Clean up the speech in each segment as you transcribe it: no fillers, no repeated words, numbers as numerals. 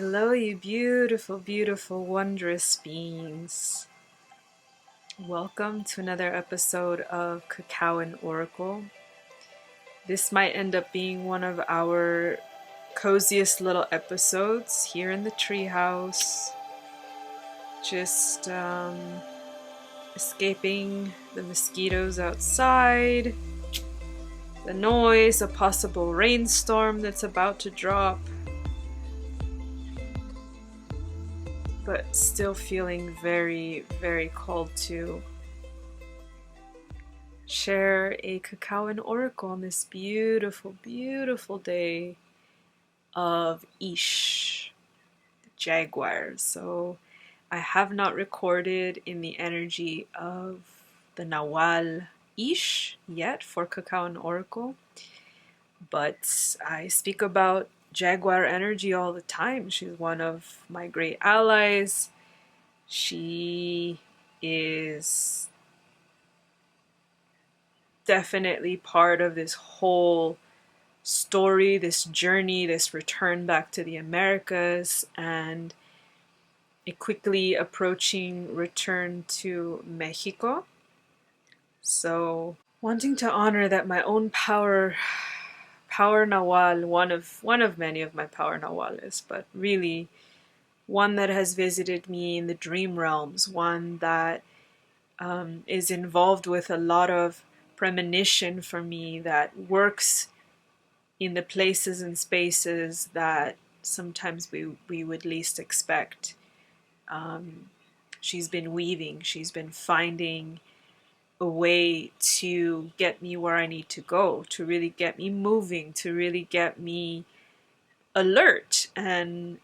Hello, you beautiful, beautiful, wondrous beings. Welcome to another episode of Cacao and Oracle. This might end up being one of our coziest little episodes here in the treehouse. Just escaping the mosquitoes outside, the noise, a possible rainstorm that's about to drop. But still feeling very, very called to share a Cacao and Oracle on this beautiful, beautiful day of Ish, the Jaguar. So I have not recorded in the energy of the Nawal Ish yet for Cacao and Oracle, but I speak about Jaguar energy all the time. She's one of my great allies. She is definitely part of this whole story, this journey, this return back to the Americas, and a quickly approaching return to Mexico. So, wanting to honor that my own power Nawal, one of many of my power Nawales, but really one that has visited me in the dream realms, one that is involved with a lot of premonition for me, that works in the places and spaces that sometimes we would least expect. She's been weaving, she's been finding a way to get me where I need to go, to really get me moving, to really get me alert and,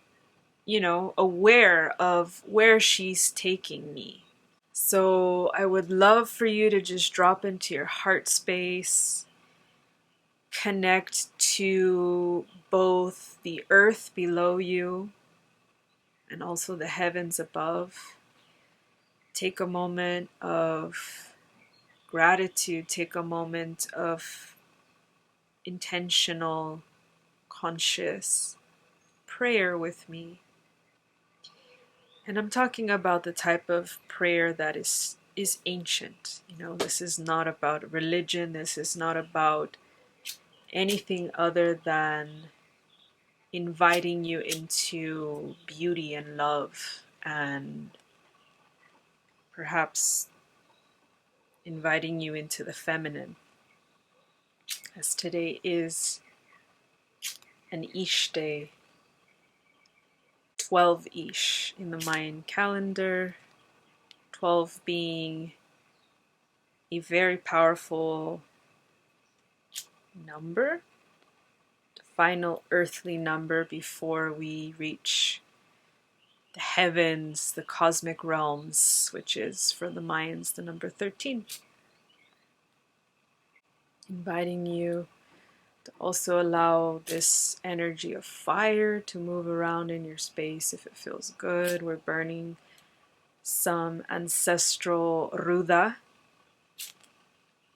aware of where she's taking me. So I would love for you to just drop into your heart space, connect to both the earth below you and also the heavens above. Take a moment of gratitude, take a moment of intentional, conscious prayer with me. And I'm talking about the type of prayer that is ancient. This is not about religion, this is not about anything other than inviting you into beauty and love, and perhaps inviting you into the feminine, as today is an Ish day, 12 Ish in the Mayan calendar, 12 being a very powerful number, the final earthly number before we reach the heavens, the cosmic realms, which is for the Mayans the number 13. Inviting you to also allow this energy of fire to move around in your space if it feels good. We're burning some ancestral ruda,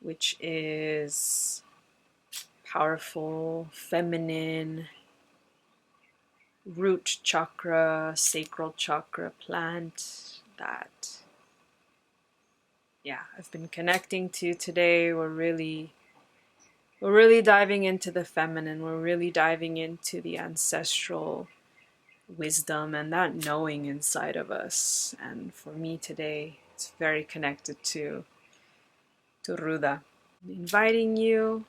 which is powerful, feminine, root chakra, sacral chakra plant that, I've been connecting to today. We're really diving into the feminine. We're really diving into the ancestral wisdom and that knowing inside of us. And for me today, it's very connected to Ruda. I'm inviting you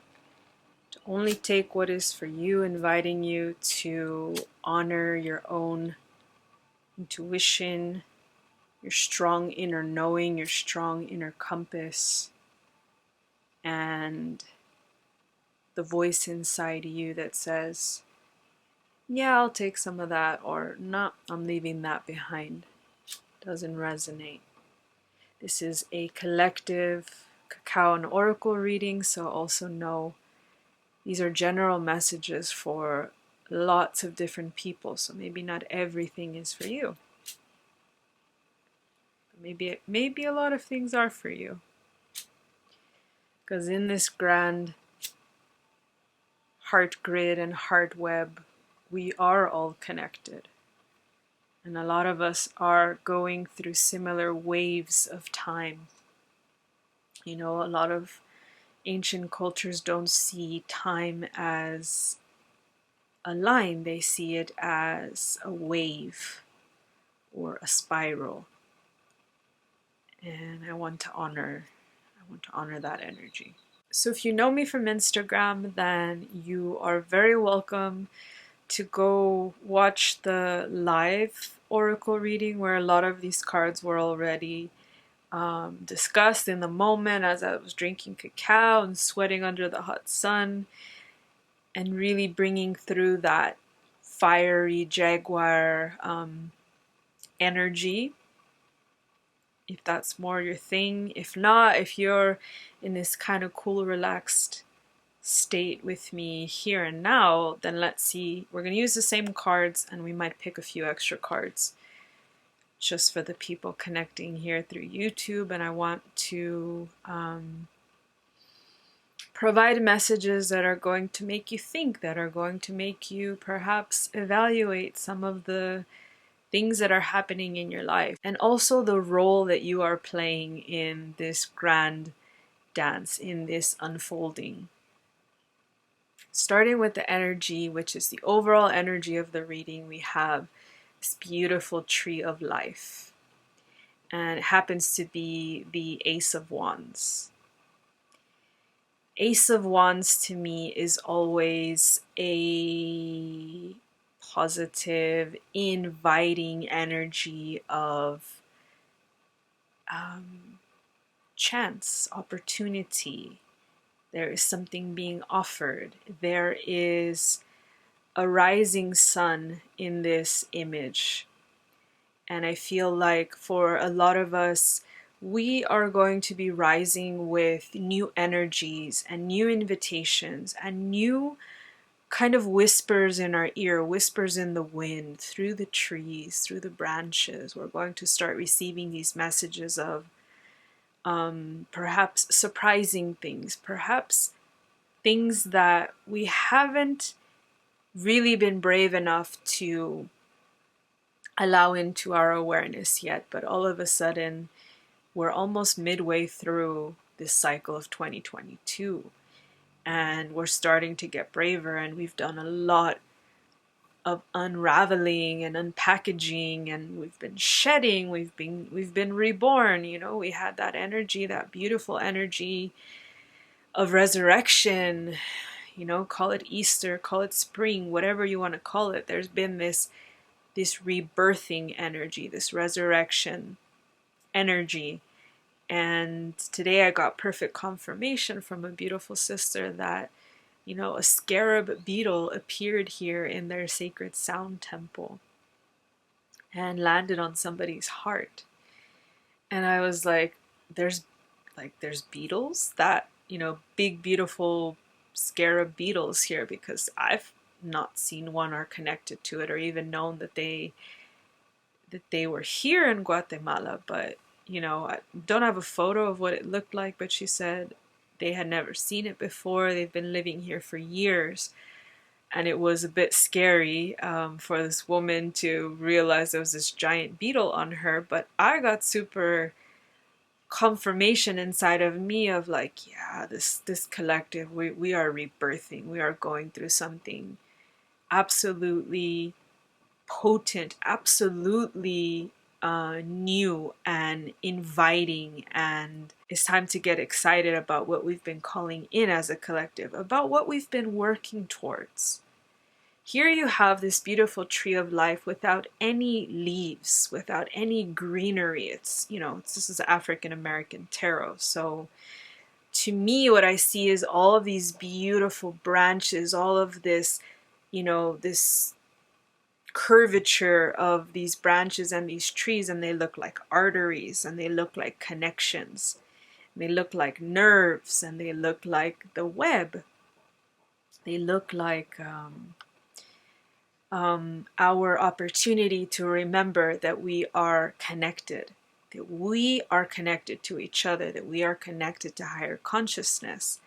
to only take what is for you, inviting you to honor your own intuition, your strong inner knowing, your strong inner compass, and the voice inside you that says, yeah, I'll take some of that, or no, I'm leaving that behind. Doesn't resonate. This is a collective Cacao and Oracle reading, so also know these are general messages for lots of different people, so maybe not everything is for you. Maybe a lot of things are for you. Because in this grand heart grid and heart web, we are all connected. And a lot of us are going through similar waves of time. You know, a lot of ancient cultures don't see time as a line, they see it as a wave or a spiral. And I want to honor that energy. So if you know me from Instagram, then you are very welcome to go watch the live oracle reading where a lot of these cards were already discussed in the moment as I was drinking cacao and sweating under the hot sun, and really bringing through that fiery jaguar energy, if that's more your thing. If not, if you're in this kind of cool, relaxed state with me here and now, then let's see. We're going to use the same cards, and we might pick a few extra cards just for the people connecting here through YouTube. And I want to provide messages that are going to make you think, that are going to make you perhaps evaluate some of the things that are happening in your life, and also the role that you are playing in this grand dance, in this unfolding. Starting with the energy, which is the overall energy of the reading, we have this beautiful tree of life. And it happens to be the Ace of Wands. Ace of Wands to me is always a positive, inviting energy of chance, opportunity. There is something being offered. There is a rising sun in this image. And I feel like for a lot of us, we are going to be rising with new energies and new invitations and new kind of whispers in our ear, whispers in the wind, through the trees, through the branches. We're going to start receiving these messages of perhaps surprising things, perhaps things that we haven't really been brave enough to allow into our awareness yet, but all of a sudden we're almost midway through this cycle of 2022 and we're starting to get braver, and we've done a lot of unraveling and unpackaging, and we've been shedding, we've been reborn. You know, we had that energy, that beautiful energy of resurrection, you know, call it Easter, call it spring, whatever you want to call it. There's been this rebirthing energy, this resurrection energy. And today I got perfect confirmation from a beautiful sister that, you know, a scarab beetle appeared here in their sacred sound temple and landed on somebody's heart. And I was like, there's beetles, that, you know, big, beautiful scarab beetles here, because I've not seen one or connected to it or even known that they were here in Guatemala. But, you know, I don't have a photo of what it looked like, but she said they had never seen it before. They've been living here for years. And it was a bit scary for this woman to realize there was this giant beetle on her. But I got super confirmation inside of me of like, yeah, this collective, we are rebirthing. We are going through something absolutely potent, absolutely new and inviting, and it's time to get excited about what we've been calling in as a collective, about what we've been working towards. Here you have this beautiful tree of life without any leaves, without any greenery. It's, you know, this is African American tarot. So to me, what I see is all of these beautiful branches, all of this, you know, this curvature of these branches and these trees, and they look like arteries, and they look like connections. They look like nerves, and they look like the web. They look like our opportunity to remember that we are connected, that we are connected to each other, that we are connected to higher consciousness,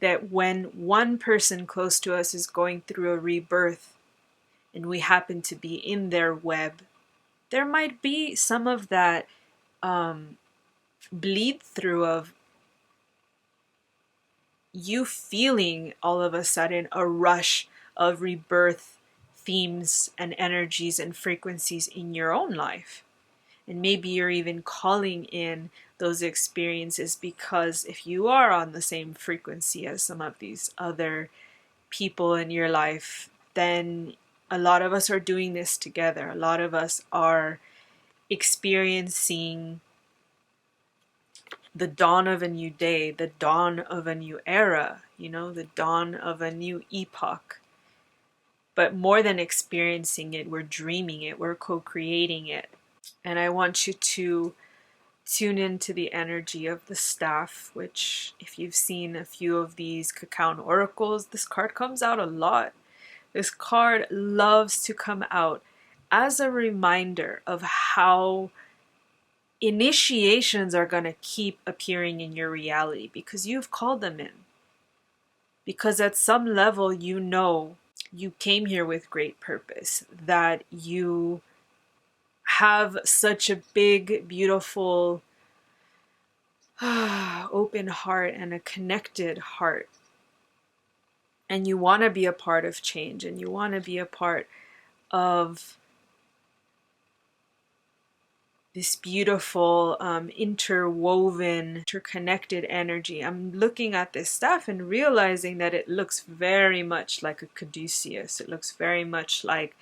that when one person close to us is going through a rebirth and we happen to be in their web, there might be some of that bleed through of you feeling all of a sudden a rush of rebirth themes and energies and frequencies in your own life. And maybe you're even calling in those experiences because if you are on the same frequency as some of these other people in your life, then a lot of us are doing this together. A lot of us are experiencing the dawn of a new day, the dawn of a new era, you know, the dawn of a new epoch. But more than experiencing it, we're dreaming it, we're co-creating it. And I want you to tune into the energy of the staff, which if you've seen a few of these Cacao oracles, this card comes out a lot. This card loves to come out as a reminder of how initiations are going to keep appearing in your reality because you've called them in. Because at some level, you know you came here with great purpose, that you have such a big, beautiful, open heart and a connected heart. And you want to be a part of change, and you want to be a part of this beautiful, interwoven, interconnected energy. I'm looking at this stuff and realizing that it looks very much like a caduceus. It looks very much like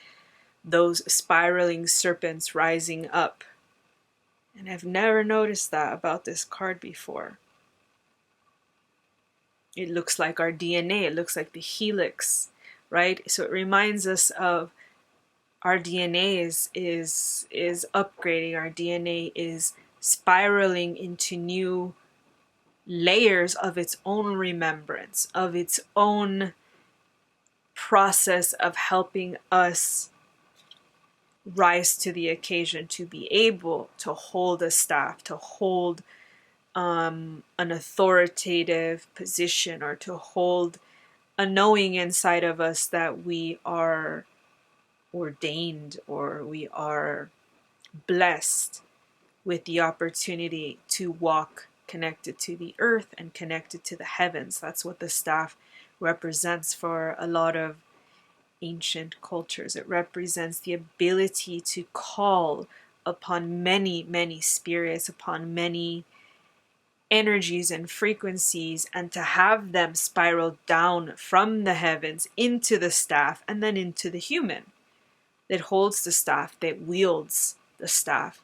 those spiraling serpents rising up. And I've never noticed that about this card before. It looks like our DNA. It looks like the helix, right? So it reminds us of our DNA is upgrading. Our DNA is spiraling into new layers of its own remembrance, of its own process of helping us rise to the occasion, to be able to hold a staff, to hold an authoritative position, or to hold a knowing inside of us that we are ordained, or we are blessed with the opportunity to walk connected to the earth and connected to the heavens. That's what the staff represents for a lot of ancient cultures. It represents the ability to call upon many, many spirits, upon many energies and frequencies, and to have them spiral down from the heavens into the staff and then into the human that holds the staff, that wields the staff,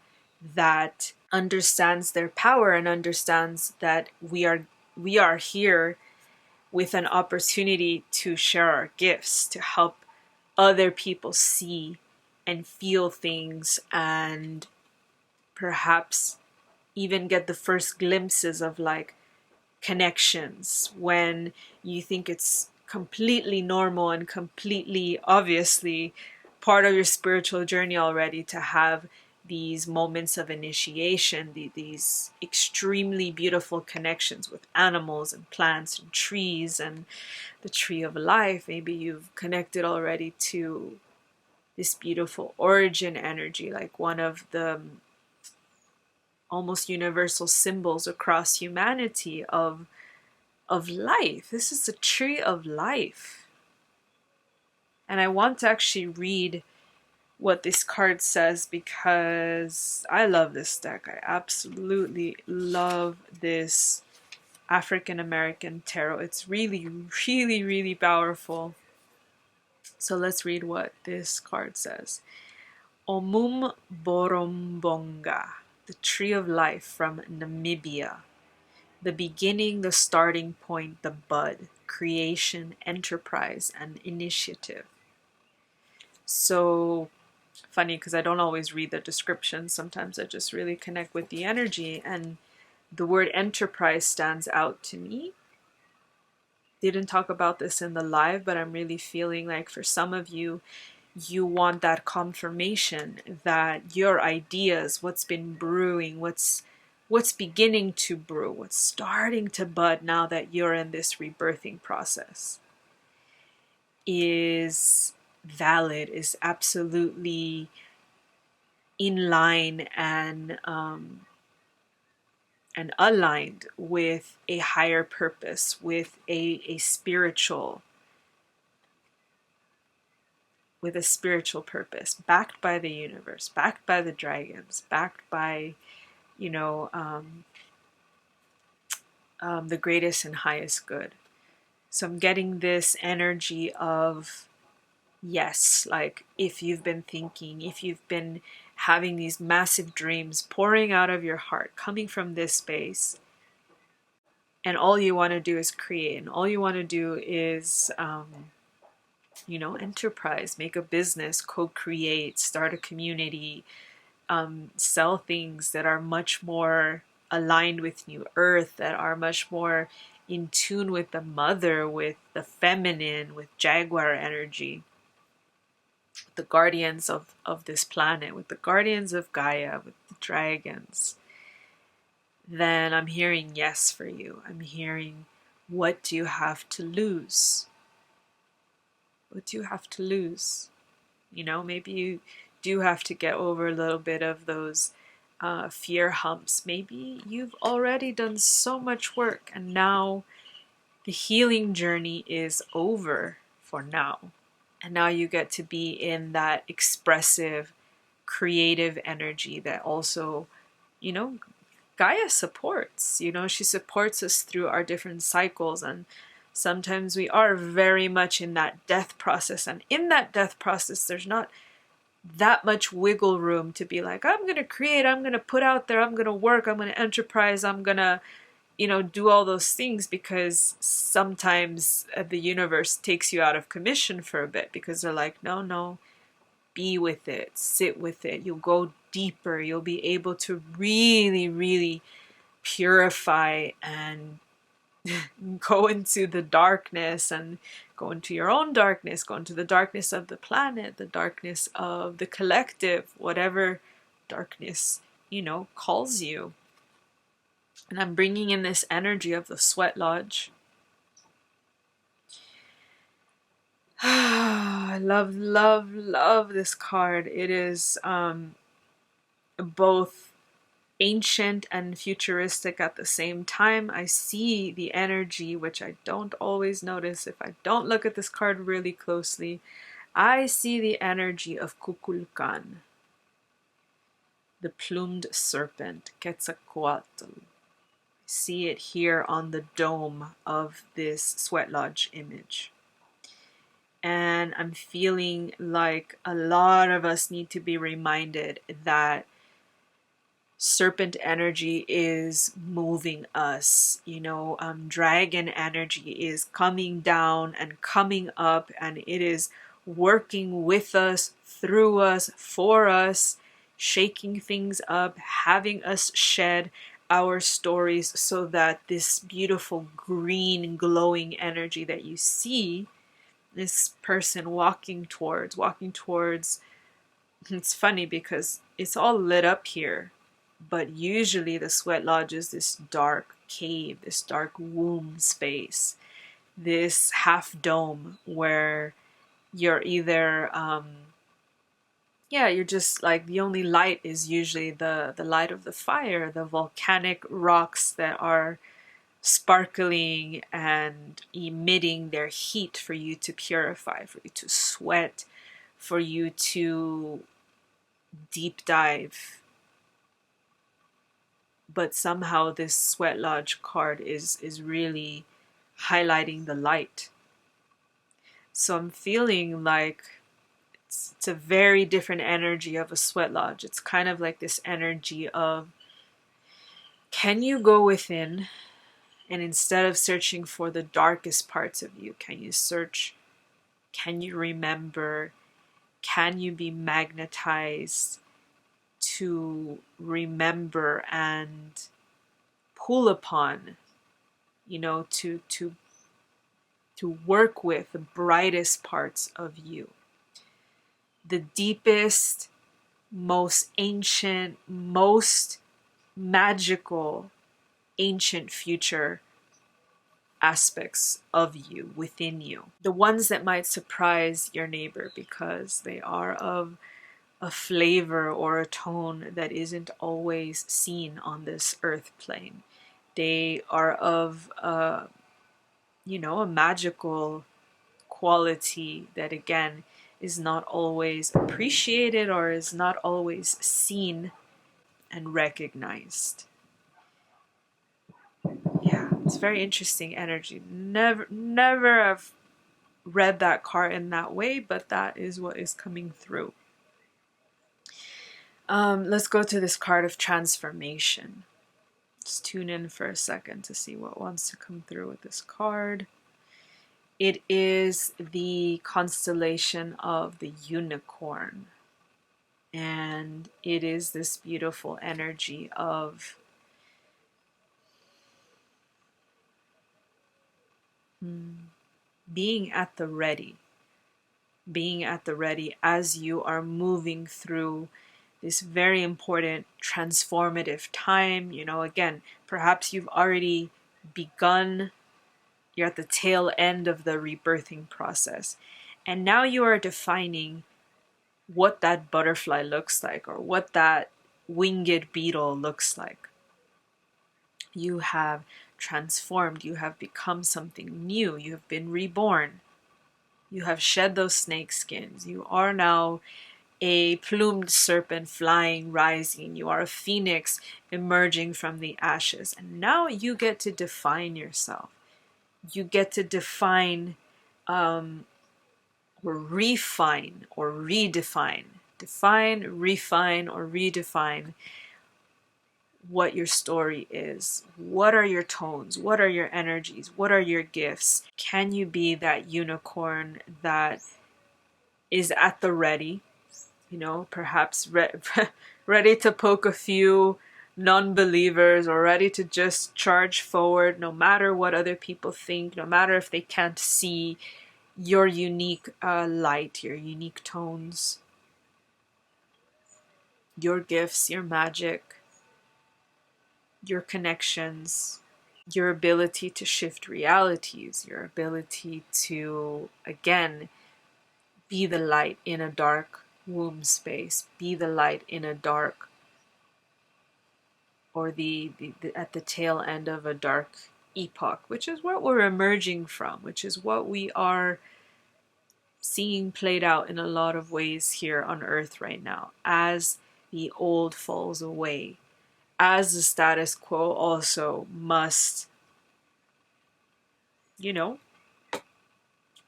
that understands their power and understands that we are here with an opportunity to share our gifts, to help other people see and feel things, and perhaps even get the first glimpses of like connections when you think it's completely normal and completely obviously part of your spiritual journey already to have these moments of initiation, these extremely beautiful connections with animals and plants and trees and the tree of life. Maybe you've connected already to this beautiful origin energy, like one of the almost universal symbols across humanity of life. This is the tree of life. And I want to actually read what this card says because I love this deck. I absolutely love this African American tarot. It's really, really, really powerful. So let's read what this card says. Omum Borombonga, the tree of life from Namibia. The beginning, the starting point, the bud, creation, enterprise, and initiative. So funny because I don't always read the description. Sometimes I just really connect with the energy, and the word enterprise stands out to me. Didn't talk about this in the live, but I'm really feeling like for some of you, you want that confirmation that your ideas, what's been brewing, what's beginning to brew, what's starting to bud now that you're in this rebirthing process is valid, is absolutely in line and aligned with a higher purpose, with a spiritual purpose, backed by the universe, backed by the dragons, backed by, you know, the greatest and highest good. So I'm getting this energy of, yes, like if you've been thinking, if you've been having these massive dreams pouring out of your heart, coming from this space, and all you want to do is create, and all you want to do is, you know, enterprise, make a business, co-create, start a community, sell things that are much more aligned with New Earth, that are much more in tune with the mother, with the feminine, with Jaguar energy, the guardians of this planet, with the guardians of Gaia, with the dragons, then I'm hearing yes for you. I'm hearing, what do you have to lose? What do you have to lose? You know, maybe you do have to get over a little bit of those fear humps. Maybe you've already done so much work and now the healing journey is over for now. And now you get to be in that expressive, creative energy that also, you know, Gaia supports. You know, she supports us through our different cycles, and sometimes we are very much in that death process. And in that death process, there's not that much wiggle room to be like, I'm going to create, I'm going to put out there, I'm going to work, I'm going to enterprise, I'm going to, you know, do all those things, because sometimes the universe takes you out of commission for a bit because they're like, no, be with it, sit with it, you'll go deeper, you'll be able to really, really purify and go into the darkness, and go into your own darkness, go into the darkness of the planet, the darkness of the collective, whatever darkness, you know, calls you. And I'm bringing in this energy of the sweat lodge. I love this card. It is both ancient and futuristic at the same time. I see the energy, which I don't always notice if I don't look at this card really closely. I see the energy of Kukulkan, the plumed serpent, Quetzalcoatl. See it here on the dome of this sweat lodge image. And I'm feeling like a lot of us need to be reminded that serpent energy is moving us. You know, dragon energy is coming down and coming up, and it is working with us, through us, for us, shaking things up, having us shed our stories, so that this beautiful green glowing energy that you see this person walking towards, it's funny because it's all lit up here, but usually the sweat lodge is this dark cave, this dark womb space, this half dome where you're either you're just like, the only light is usually the light of the fire, the volcanic rocks that are sparkling and emitting their heat for you to purify, for you to sweat, for you to deep dive. But somehow this sweat lodge card is really highlighting the light. So I'm feeling like it's a very different energy of a sweat lodge. It's kind of like this energy of, can you go within, and instead of searching for the darkest parts of you, can you search, can you remember, can you be magnetized to remember and pull upon, you know, to work with the brightest parts of you, the deepest, most ancient, most magical, ancient future aspects of you, within you. The ones that might surprise your neighbor because they are of a flavor or a tone that isn't always seen on this earth plane. They are of, you know, a magical quality that, again, is not always appreciated or is not always seen and recognized. Yeah, it's very interesting energy. Never have read that card in that way, but that is what is coming through. Let's go to this card of transformation. Let's tune in for a second to see what wants to come through with this card. It is the constellation of the unicorn. And it is this beautiful energy of being at the ready. Being at the ready as you are moving through this very important transformative time. You know, again, perhaps you've already begun, you're at the tail end of the rebirthing process. And now you are defining what that butterfly looks like or what that winged beetle looks like. You have transformed, you have become something new, you have been reborn. You have shed those snake skins. You are now a plumed serpent flying, rising. You are a phoenix emerging from the ashes. And now you get to define yourself. You get to define or refine or redefine. Define, refine, or redefine what your story is. What are your tones? What are your energies? What are your gifts? Can you be that unicorn that is at the ready? You know, perhaps ready to poke a few non-believers or ready to just charge forward no matter what other people think, no matter if they can't see your unique light, your unique tones, your gifts, your magic, your connections, your ability to shift realities, your ability to, again, be the light in a dark womb space, be the light in a dark, or the at the tail end of a dark epoch, which is what we're emerging from, which is what we are seeing played out in a lot of ways here on Earth right now, as the old falls away, as the status quo also must, you know,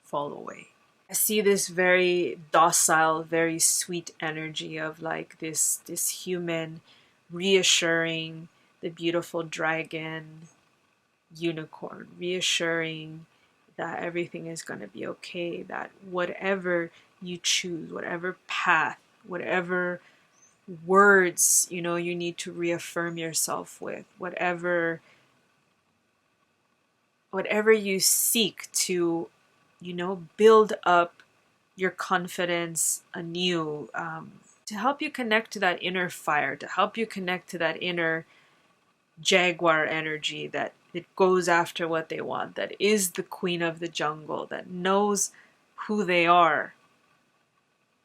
fall away. I see this very docile, very sweet energy of like this human reassuring the beautiful dragon, unicorn, reassuring that everything is going to be okay, that whatever you choose, whatever path, whatever words, you know, you need to reaffirm yourself with, whatever you seek to, you know, build up your confidence anew, to help you connect to that inner fire, to help you connect to that inner jaguar energy that it goes after what they want, that is the queen of the jungle, that knows who they are.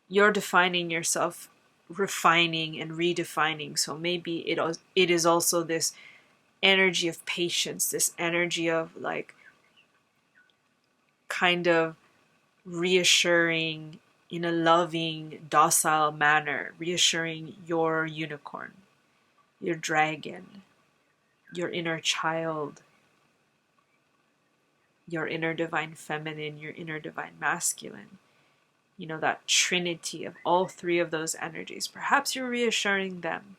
You're defining yourself, refining and redefining. So maybe it is also this energy of patience, this energy of like kind of reassuring in a loving, docile manner, reassuring your unicorn, your dragon, your inner child, your inner divine feminine, your inner divine masculine. You know, that trinity of all three of those energies. Perhaps you're reassuring them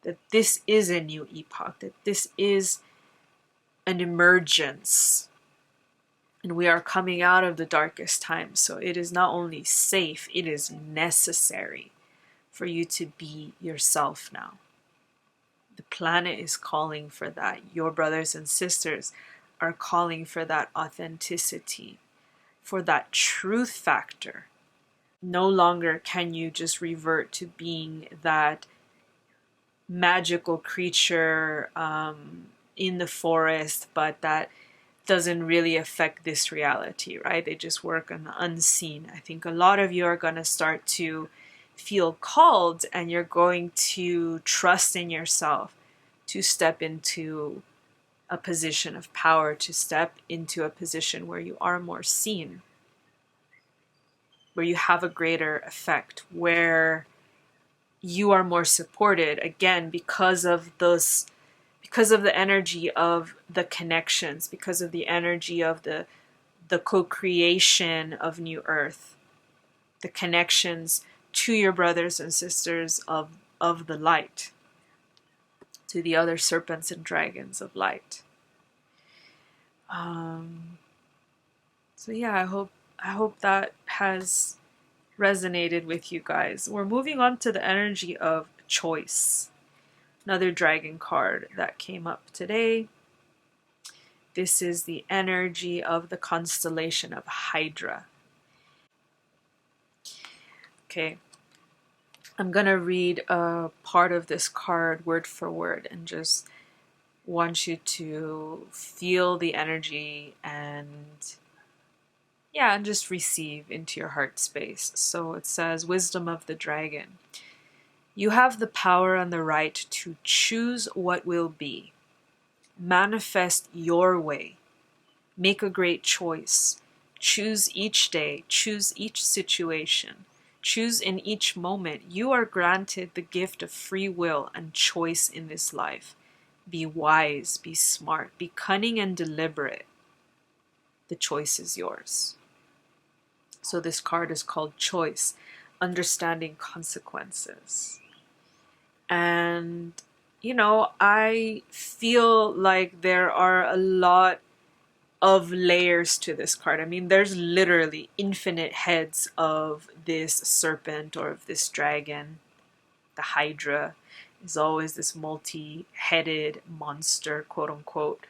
that this is a new epoch, that this is an emergence. And we are coming out of the darkest times. So it is not only safe, it is necessary for you to be yourself now. The planet is calling for that. Your brothers and sisters are calling for that authenticity, for that truth factor. No longer can you just revert to being that magical creature in the forest, but that doesn't really affect this reality, right? They just work on the unseen. I think a lot of you are going to start to feel called and you're going to trust in yourself to step into a position of power, to step into a position where you are more seen, where you have a greater effect, where you are more supported, again, because of those, because of the energy of the connections, because of the energy of the co-creation of New Earth, the connections to your brothers and sisters of the light, to the other serpents and dragons of light. So yeah, I hope that has resonated with you guys. We're moving on to the energy of choice. Another dragon card that came up today. This is the energy of the constellation of Hydra. Okay, I'm gonna read a part of this card word for word and just want you to feel the energy and yeah, and just receive into your heart space. So it says, Wisdom of the Dragon. You have the power and the right to choose what will be. Manifest your way. Make a great choice. Choose each day. Choose each situation. Choose in each moment. You are granted the gift of free will and choice in this life. Be wise, be smart, be cunning and deliberate. The choice is yours. So this card is called Choice, Understanding Consequences. And, you know, I feel like there are a lot of layers to this card. I mean, there's literally infinite heads of this serpent or of this dragon. The Hydra is always this multi-headed monster, quote unquote,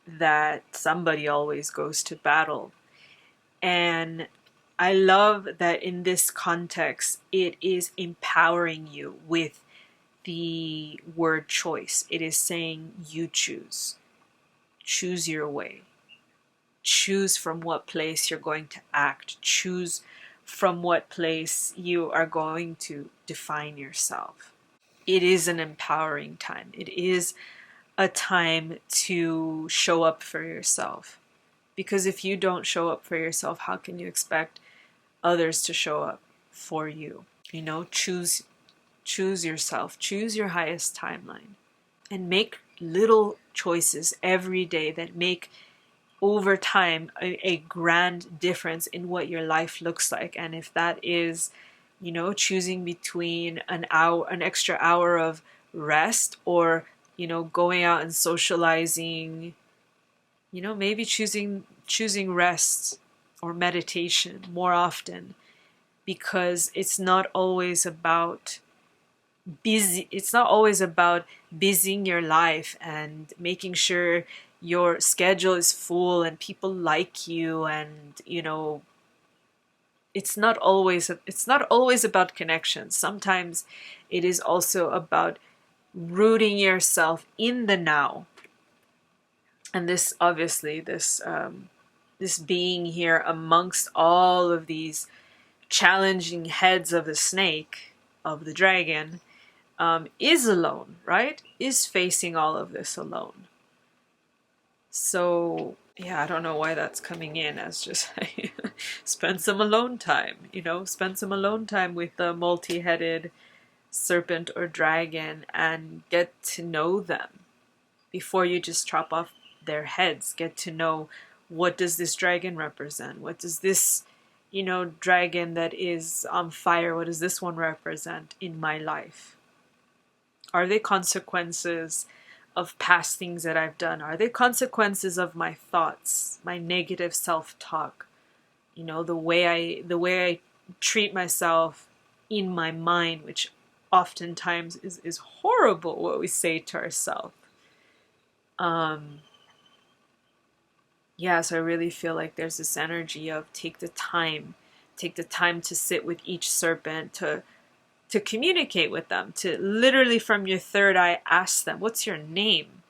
that somebody always goes to battle. And I love that in this context, it is empowering you with the word choice. It is saying you choose. Choose your way. Choose from what place you're going to act. Choose from what place you are going to define yourself. It is an empowering time. It is a time to show up for yourself. Because if you don't show up for yourself, how can you expect others to show up for you? You know, choose yourself. Choose your highest timeline. And make little choices every day that make over time a grand difference in what your life looks like. And if that is, you know, choosing between an extra hour of rest, or, you know, going out and socializing, you know, maybe choosing rest or meditation more often, because it's not always about busying your life and making sure your schedule is full and people like you, and, you know, it's not always about connections. Sometimes it is also about rooting yourself in the now. And this, obviously, this being here amongst all of these challenging heads of the snake, of the dragon, is alone, right? Is facing all of this alone. So, yeah, I don't know why that's coming in as just spend some alone time, you know, spend some alone time with the multi-headed serpent or dragon and get to know them before you just chop off their heads. Get to know, what does this dragon represent? What does this, you know, dragon that is on fire, what does this one represent in my life? Are they consequences of past things that I've done? Are they consequences of my thoughts, my negative self-talk? You know, the way I treat myself in my mind, which oftentimes is horrible, what we say to ourselves. Yeah, so I really feel like there's this energy of take the time to sit with each serpent, to communicate with them, to literally from your third eye ask them, what's your name?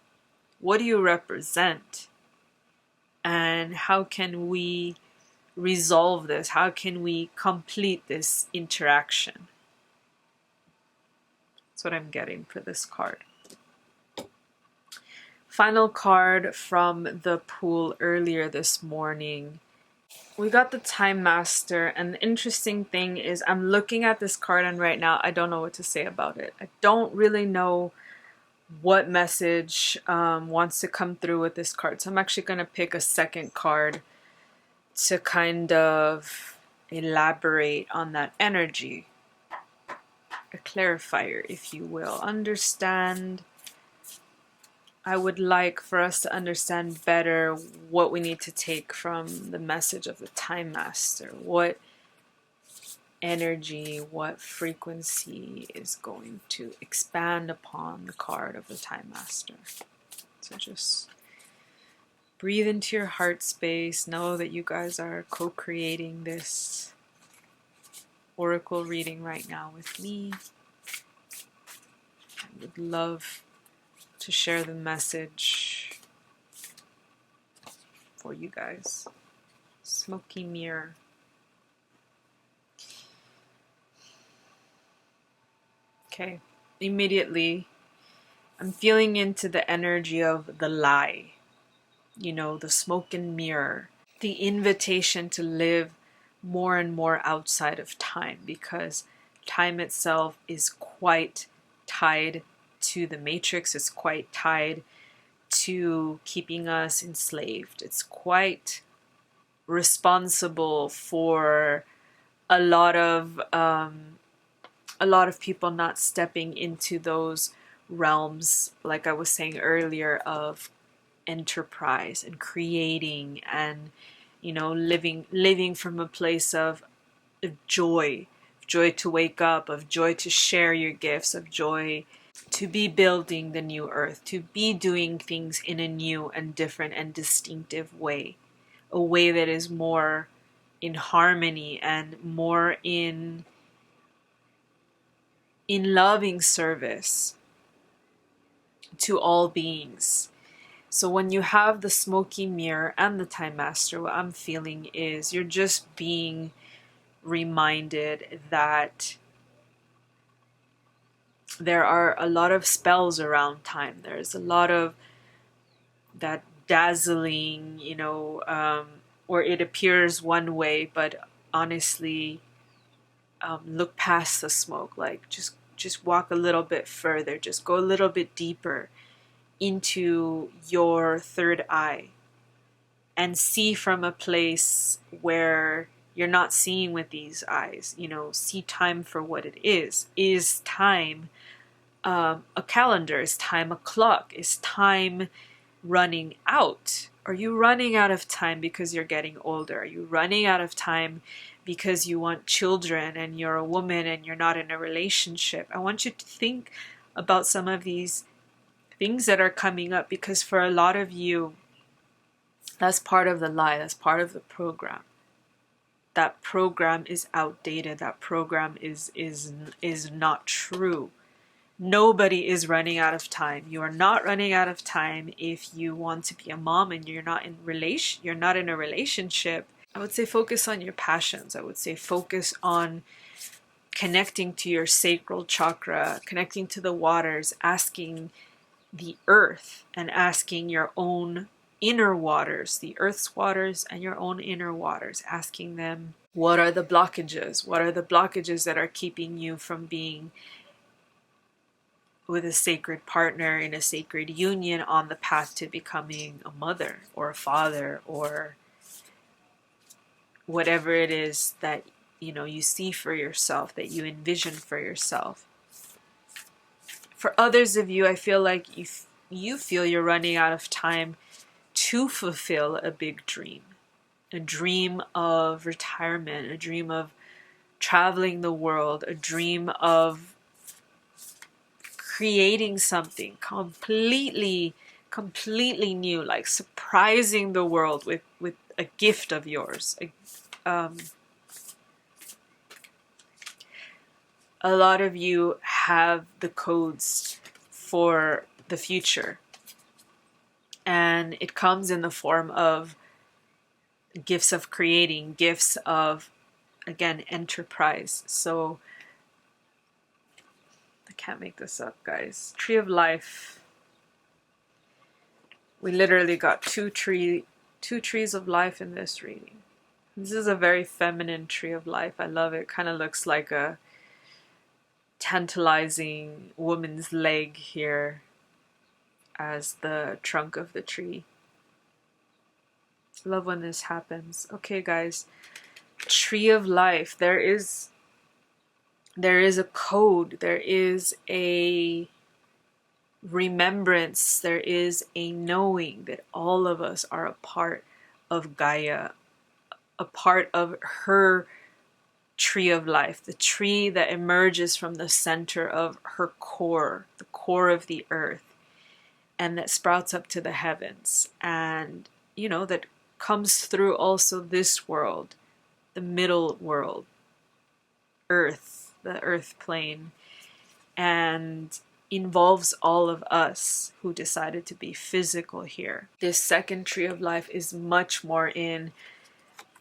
What do you represent? And how can we resolve this? How can we complete this interaction? That's what I'm getting for this card. Final card from the pool earlier this morning. We got the Time Master, and the interesting thing is I'm looking at this card and right now I don't know what to say about it. I don't really know what message wants to come through with this card. So I'm actually going to pick a second card to kind of elaborate on that energy. A clarifier, if you will. Understand. I would like for us to understand better what we need to take from the message of the Time Master. What energy, what frequency is going to expand upon the card of the Time Master. So just breathe into your heart space. Know that you guys are co-creating this oracle reading right now with me. I would love to share the message for you guys. Smoky mirror. Okay, immediately I'm feeling into the energy of the lie, you know, the smoke and mirror, the invitation to live more and more outside of time, because time itself is quite tied to the matrix. It's quite tied to keeping us enslaved. It's quite responsible for a lot of people not stepping into those realms, like I was saying earlier, of enterprise and creating and, you know, living from a place of joy to wake up, of joy to share your gifts, of joy to be building the new earth, to be doing things in a new and different and distinctive way, a way that is more in harmony and more in loving service to all beings. So when you have the smoky mirror and the Time Master, what I'm feeling is you're just being reminded that there are a lot of spells around time. There's a lot of that dazzling, you know, or it appears one way, but honestly, look past the smoke. Like just walk a little bit further. Just go a little bit deeper into your third eye and see from a place where you're not seeing with these eyes. You know, see time for what it is. Is time a calendar? Is time a clock? Is time running out? Are you running out of time because you're getting older? Are you running out of time because you want children and you're a woman and you're not in a relationship? I want you to think about some of these things that are coming up, because for a lot of you, that's part of the lie. That's part of the program. That program is outdated. That program is not true. Nobody is running out of time. You are not running out of time if you want to be a mom and you're not in a relationship. I would say focus on your passions. I would say focus on connecting to your sacral chakra, connecting to the waters, asking the earth and asking your own inner waters, the earth's waters and your own inner waters, asking them, what are the blockages? What are the blockages that are keeping you from being with a sacred partner in a sacred union on the path to becoming a mother or a father or whatever it is that, you know, you see for yourself, that you envision for yourself. For others of you, I feel like you feel you're running out of time to fulfill a big dream. A dream of retirement, a dream of traveling the world, a dream of creating something completely new, like surprising the world with a gift of yours. A lot of you have the codes for the future, and it comes in the form of gifts of creating, gifts of, again, enterprise. So I can't make this up, guys. Tree of life. We literally got two trees of life in this reading. This is a very feminine tree of life. I love it. Kind of looks like a tantalizing woman's leg here as the trunk of the tree. Love when this happens. Okay, guys. Tree of life. There is a code. There is a remembrance. There is a knowing that all of us are a part of Gaia, a part of her tree of life, the tree that emerges from the center of her core, the core of the earth, and that sprouts up to the heavens, and that comes through also this world, the middle world, earth, the earth plane, and involves all of us who decided to be physical here. This second tree of life is much more in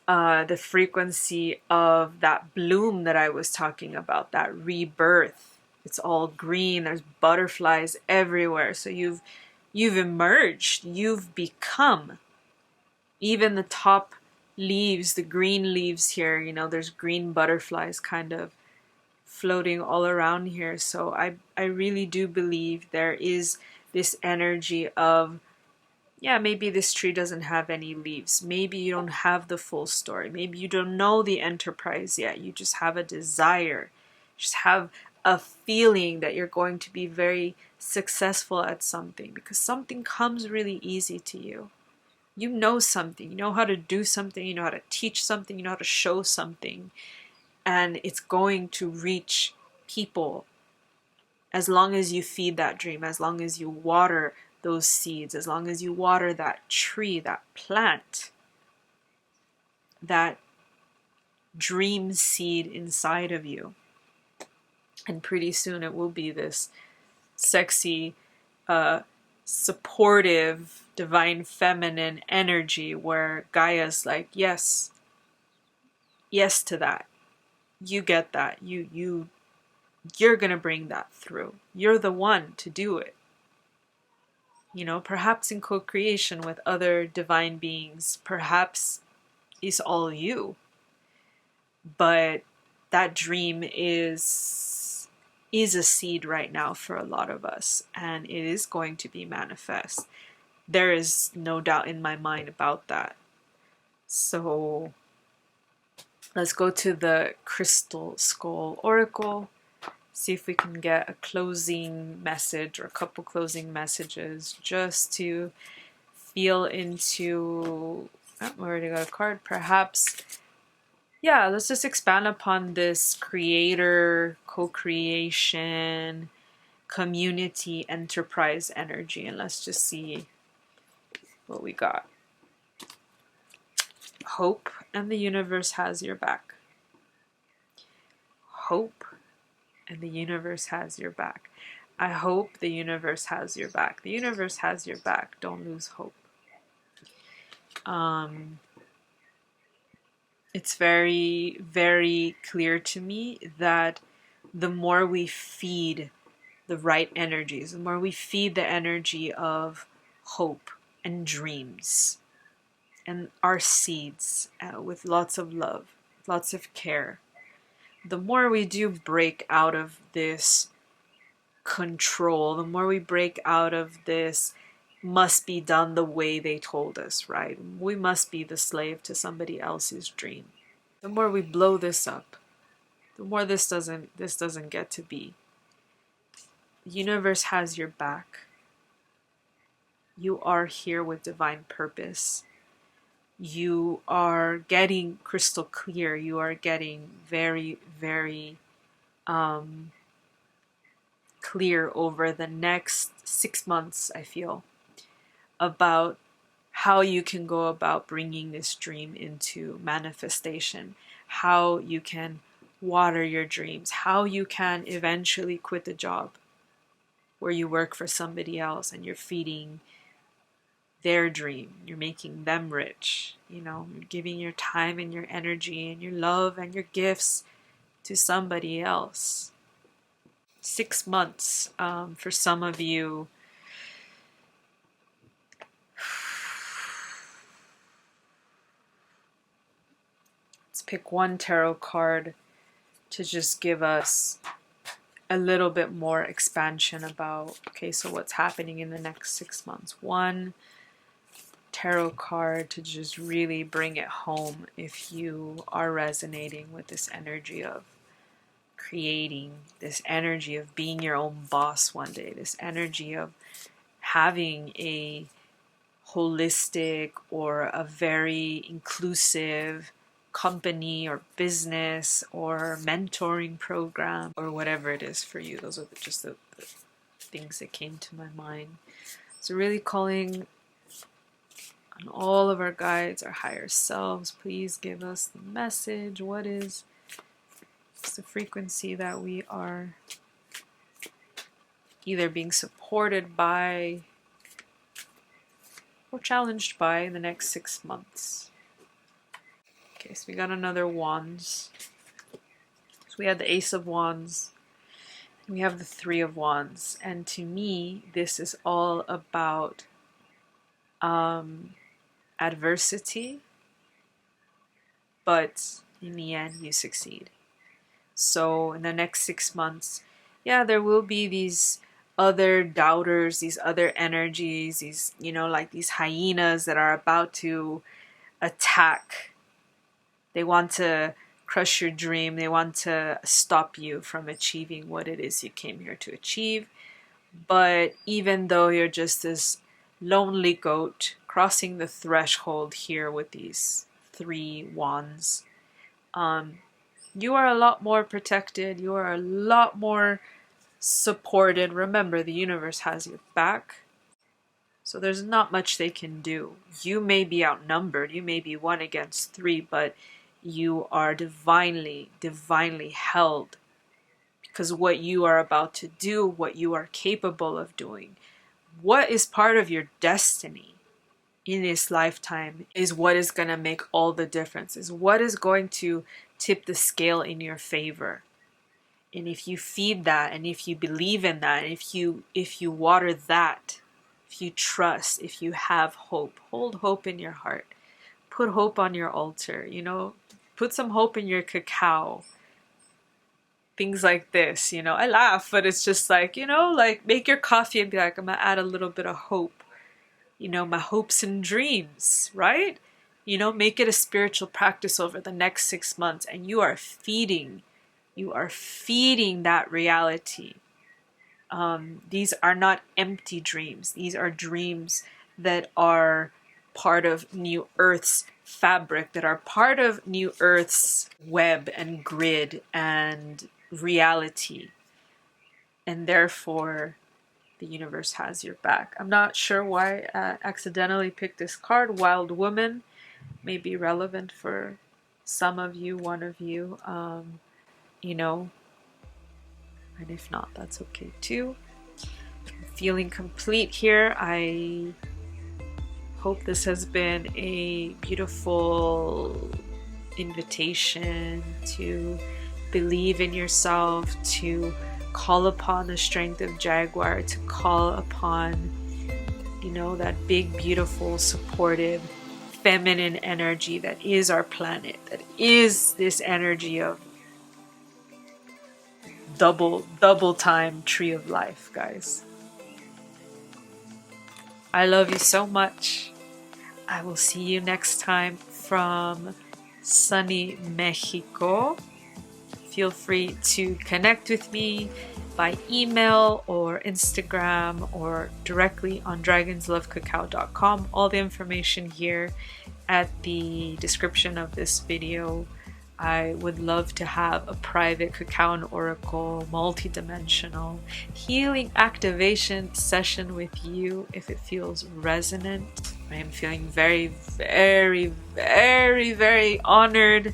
the frequency of that bloom that I was talking about, that rebirth. It's all green, there's butterflies everywhere. So you've emerged, you've become. Even the top leaves, the green leaves here, there's green butterflies kind of floating all around here. So I really do believe there is this energy of, yeah, maybe this tree doesn't have any leaves. Maybe you don't have the full story. Maybe you don't know the enterprise yet. You just have a desire. Just have a feeling that you're going to be very successful at something because something comes really easy to you. You know something. You know how to do something. You know how to teach something. You know how to show something. And it's going to reach people as long as you feed that dream, as long as you water those seeds, as long as you water that tree, that plant, that dream seed inside of you. And pretty soon it will be this sexy, supportive, divine feminine energy where Gaia's like, yes to that. You get that. You're gonna bring that through. You're the one to do it. Perhaps in co-creation with other divine beings, perhaps it's all you. But that dream is a seed right now for a lot of us, and it is going to be manifest. There is no doubt in my mind about that. So let's go to the Crystal Skull Oracle. See if we can get a closing message or a couple closing messages just to feel into, oh, we already got a card, perhaps. Yeah, let's just expand upon this creator, co-creation, community, enterprise energy, and let's just see what we got. Hope, and the universe has your back. Hope, and the universe has your back. I hope the universe has your back. The universe has your back. Don't lose hope. It's very, very clear to me that the more we feed the right energies, the more we feed the energy of hope and dreams and our seeds with lots of love, lots of care, the more we do break out of this control, the more we break out of this must be done the way they told us, right? We must be the slave to somebody else's dream. The more we blow this up, the more this doesn't get to be. The universe has your back. You are here with divine purpose. You are getting crystal clear. You are getting very, very clear over the next 6 months, I feel, about how you can go about bringing this dream into manifestation, how you can water your dreams, how you can eventually quit the job where you work for somebody else and you're feeding their dream. You're making them rich. You know, you're giving your time and your energy and your love and your gifts to somebody else. 6 months for some of you. Let's pick one tarot card to just give us a little bit more expansion about, okay, so what's happening in the next 6 months. One tarot card to just really bring it home if you are resonating with this energy of creating, this energy of being your own boss one day, this energy of having a holistic or a very inclusive company or business or mentoring program or whatever it is for you. Those are just the things that came to my mind. So really calling on all of our guides, our higher selves, please give us the message. What is the frequency that we are either being supported by or challenged by in the next 6 months? Okay, so we got another Wands. So we had the Ace of Wands. We have the Three of Wands. And to me, this is all about adversity, but in the end, you succeed. So in the next 6 months, yeah, there will be these other doubters, these other energies, these, you know, like these hyenas that are about to attack. They want to crush your dream. They want to stop you from achieving what it is you came here to achieve. But even though you're just this lonely goat crossing the threshold here with these 3 wands, you are a lot more protected. You are a lot more supported. Remember, the universe has your back. So there's not much they can do. You may be outnumbered. You may be 1 against 3, but you are divinely held, because what you are about to do, what you are capable of doing, what is part of your destiny in this lifetime is what is going to make all the difference, is what is going to tip the scale in your favor. And if you feed that, and if you believe in that, and if you water that, if you trust, if you have hope, hold hope in your heart. Put hope on your altar, you know, put some hope in your cacao. Things like this, you know, I laugh, but it's just like, you know, like make your coffee and be like, I'm gonna add a little bit of hope, you know, my hopes and dreams, right? You know, make it a spiritual practice over the next 6 months, and you are feeding that reality. These are not empty dreams. These are dreams that are part of New Earth's fabric, that are part of New Earth's web and grid and reality. And therefore, the universe has your back. I'm not sure why I accidentally picked this card. Wild Woman may be relevant for some of you, one of you, you know, and if not, that's okay too. I'm feeling complete here. I hope this has been a beautiful invitation to believe in yourself, to call upon the strength of Jaguar, to call upon, you know, that big, beautiful, supportive, feminine energy that is our planet, that is this energy of double time tree of life, guys. I love you so much. I will see you next time from sunny Mexico. Feel free to connect with me by email or Instagram or directly on dragonslovecacao.com. All the information here at the description of this video. I would love to have a private Cacao and Oracle multi-dimensional healing activation session with you if it feels resonant. I am feeling very, very, very, very honored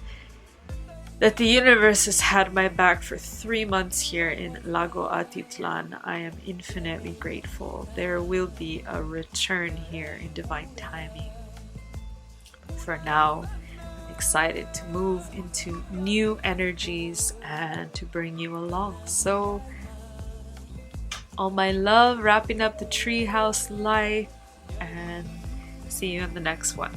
that the universe has had my back for 3 months here in Lago Atitlan. I am infinitely grateful. There will be a return here in divine timing. For now, I'm excited to move into new energies and to bring you along. So, all my love, wrapping up the treehouse life, and see you in the next one.